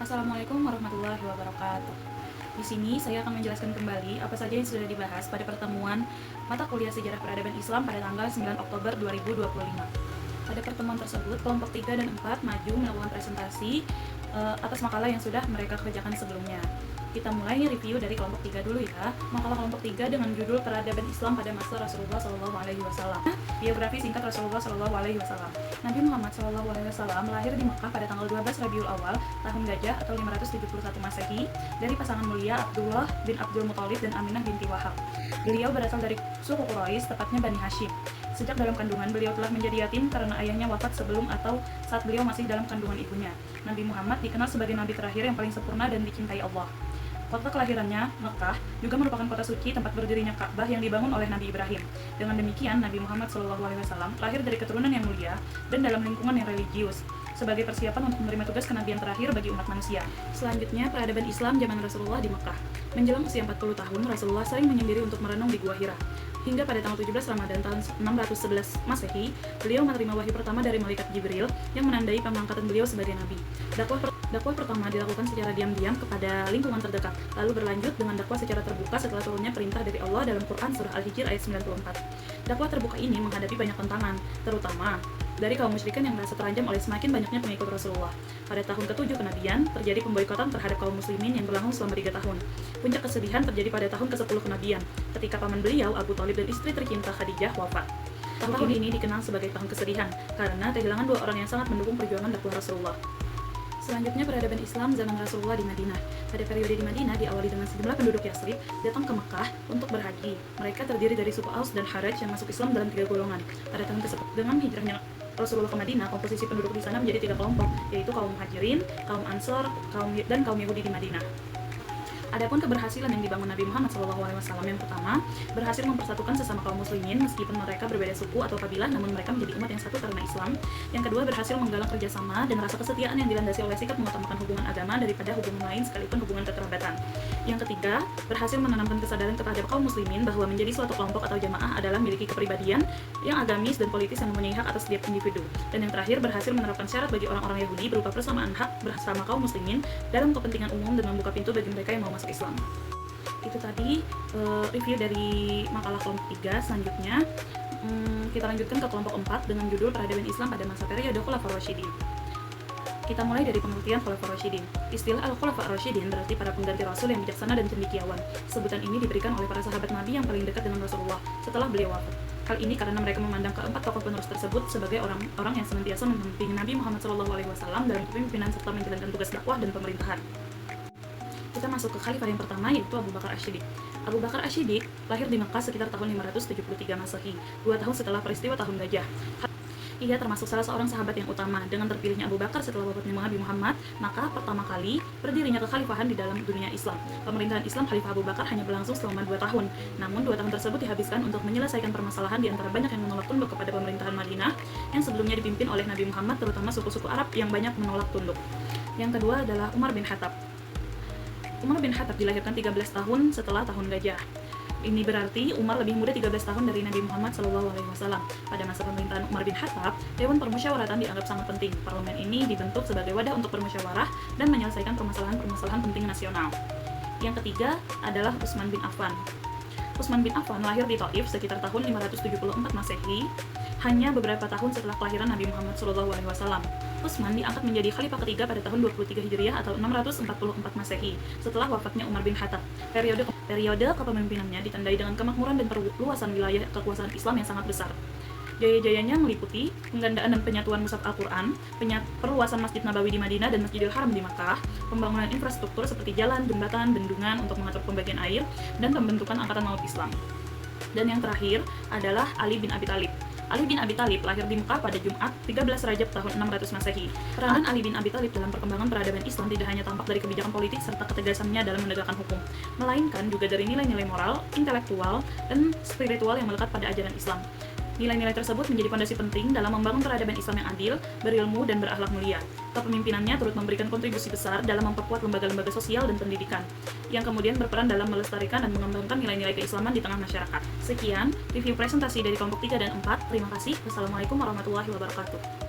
Assalamualaikum warahmatullahi wabarakatuh. Di sini saya akan menjelaskan kembali apa saja yang sudah dibahas pada pertemuan mata kuliah Sejarah Peradaban Islam pada tanggal 9 Oktober 2025. Pada pertemuan tersebut, kelompok 3 dan 4 maju melakukan presentasi atas makalah yang sudah mereka kerjakan sebelumnya. Kita mulai review dari kelompok 3 dulu ya. Makalah kelompok 3 dengan judul Peradaban Islam pada masa Rasulullah SAW. Biografi singkat Rasulullah SAW. Nabi Muhammad SAW lahir di Mekah pada tanggal 12 Rabiul Awal tahun Gajah atau 571 Masehi dari pasangan mulia Abdullah bin Abdul Muthalib dan Aminah binti Wahab. Beliau berasal dari suku Quraisy, tepatnya Bani Hashim. Sejak dalam kandungan, beliau telah menjadi yatim karena ayahnya wafat sebelum atau saat beliau masih dalam kandungan ibunya. Nabi Muhammad dikenal sebagai nabi terakhir yang paling sempurna dan dicintai Allah. Kota kelahirannya, Mekah, juga merupakan kota suci tempat berdirinya Ka'bah yang dibangun oleh Nabi Ibrahim. Dengan demikian, Nabi Muhammad SAW lahir dari keturunan yang mulia dan dalam lingkungan yang religius, sebagai persiapan untuk menerima tugas kenabian terakhir bagi umat manusia. Selanjutnya, peradaban Islam zaman Rasulullah di Mekah. Menjelang usia 40 tahun, Rasulullah sering menyendiri untuk merenung di Gua Hira. Hingga pada tanggal 17 Ramadan tahun 611 Masehi, beliau menerima wahyu pertama dari malaikat Jibril yang menandai pengangkatan beliau sebagai nabi. Dakwah pertama dilakukan secara diam-diam kepada lingkungan terdekat, lalu berlanjut dengan dakwah secara terbuka setelah turunnya perintah dari Allah dalam Quran Surah Al-Hijr ayat 94. Dakwah terbuka ini menghadapi banyak tantangan, terutama dari kaum musyrikin yang merasa terancam oleh semakin banyaknya pengikut Rasulullah. Pada tahun ke-7 kenabian, terjadi pemboikotan terhadap kaum muslimin yang berlangsung selama 3 tahun. Puncak kesedihan terjadi pada tahun ke-10 kenabian, ketika paman beliau, Abu Thalib dan istri tercinta Khadijah wafat. Tahun ini dikenal sebagai tahun kesedihan, karena kehilangan 2 orang yang sangat mendukung perjuangan dakwah Rasulullah. Selanjutnya, peradaban Islam zaman Rasulullah di Madinah. Pada periode di Madinah diawali dengan sejumlah penduduk Yathrib datang ke Mekah untuk berhaji. Mereka terdiri dari suku Aus dan Kharaj yang masuk Islam dalam 3 golongan. Pada tahun ke-10 dengan hijrahnya Rasulullah ke Madinah, komposisi penduduk di sana menjadi 3 kelompok, yaitu kaum Muhajirin, kaum Ansor, dan kaum Yahudi di Madinah. Adapun keberhasilan yang dibangun Nabi Muhammad SAW yang pertama, berhasil mempersatukan sesama kaum muslimin meskipun mereka berbeda suku atau kabilah, namun mereka menjadi umat yang satu karena Islam. Yang kedua, berhasil menggalang kerjasama dan rasa kesetiaan yang dilandasi oleh sikap mengutamakan hubungan agama daripada hubungan lain sekalipun hubungan kekerabatan. Yang ketiga, berhasil menanamkan kesadaran kepada kaum muslimin bahwa menjadi suatu kelompok atau jamaah adalah memiliki kepribadian yang agamis dan politis yang mempunyai hak atas setiap individu. Dan yang terakhir, berhasil menerapkan syarat bagi orang-orang Yahudi berupa persamaan hak bersama kaum muslimin dalam kepentingan umum dan membuka pintu bagi mereka yang mau masuk Islam. Itu tadi review dari makalah kelompok 3. Selanjutnya kita lanjutkan ke kelompok 4 dengan judul Peradaban Islam pada masa periode Khulafaur Rasyidin. Kita mulai dari pengertian Khulafaur Rasyidin. Istilah Al-Khulafaur Rasyidin berarti para pengganti Rasul yang bijaksana dan cendekiawan. Sebutan ini diberikan oleh para sahabat Nabi yang paling dekat dengan Rasulullah setelah beliau wafat. Hal ini karena mereka memandang keempat tokoh penerus tersebut sebagai orang-orang yang senantiasa mendampingi Nabi Muhammad SAW dalam kepemimpinan serta menjalankan tugas dakwah dan pemerintahan. Kita masuk ke khalifah yang pertama, yaitu Abu Bakar Asy-Syiddiq. Abu Bakar Asy-Syiddiq lahir di Mekah sekitar tahun 573 Masehi, 2 tahun setelah peristiwa Tahun Gajah. Ia termasuk salah seorang sahabat yang utama. Dengan terpilihnya Abu Bakar setelah wafatnya Nabi Muhammad, maka pertama kali berdirinya kekhalifahan di dalam dunia Islam. Pemerintahan Islam Khalifah Abu Bakar hanya berlangsung selama 2 tahun. Namun 2 tahun tersebut dihabiskan untuk menyelesaikan permasalahan di antara banyak yang menolak tunduk kepada pemerintahan Madinah yang sebelumnya dipimpin oleh Nabi Muhammad, terutama suku-suku Arab yang banyak menolak tunduk. Yang kedua adalah Umar bin Khattab. Umar bin Khattab dilahirkan 13 tahun setelah Tahun Gajah. Ini berarti Umar lebih muda 13 tahun dari Nabi Muhammad SAW. Pada masa pemerintahan Umar bin Khattab, Dewan Permusyawaratan dianggap sangat penting. Parlemen ini dibentuk sebagai wadah untuk bermusyawarah dan menyelesaikan permasalahan-permasalahan penting nasional. Yang ketiga adalah Utsman bin Affan. Utsman bin Affan lahir di Thaif sekitar tahun 574 Masehi, hanya beberapa tahun setelah kelahiran Nabi Muhammad SAW. Utsman diangkat menjadi khalifah ketiga pada tahun 23 Hijriah atau 644 Masehi setelah wafatnya Umar bin Khattab. Periode kepemimpinannya ditandai dengan kemakmuran dan perluasan wilayah kekuasaan Islam yang sangat besar. Jaya-jayanya meliputi penggandaan dan penyatuan mushaf Al-Quran, perluasan Masjid Nabawi di Madinah dan Masjidil Haram di Makkah, pembangunan infrastruktur seperti jalan, jembatan, bendungan untuk mengatur pembagian air, dan pembentukan Angkatan Laut Islam. Dan yang terakhir adalah Ali bin Abi Thalib. Ali bin Abi Thalib lahir di Mekah pada Jumat 13 Rajab tahun 600 Masehi. Peranan Ali bin Abi Thalib dalam perkembangan peradaban Islam tidak hanya tampak dari kebijakan politik serta ketegasannya dalam menegakkan hukum, melainkan juga dari nilai-nilai moral, intelektual, dan spiritual yang melekat pada ajaran Islam. Nilai-nilai tersebut menjadi fondasi penting dalam membangun peradaban Islam yang adil, berilmu, dan berakhlak mulia. Kepemimpinannya turut memberikan kontribusi besar dalam memperkuat lembaga-lembaga sosial dan pendidikan, yang kemudian berperan dalam melestarikan dan mengembangkan nilai-nilai keislaman di tengah masyarakat. Sekian review presentasi dari kelompok 3 dan 4. Terima kasih. Wassalamualaikum warahmatullahi wabarakatuh.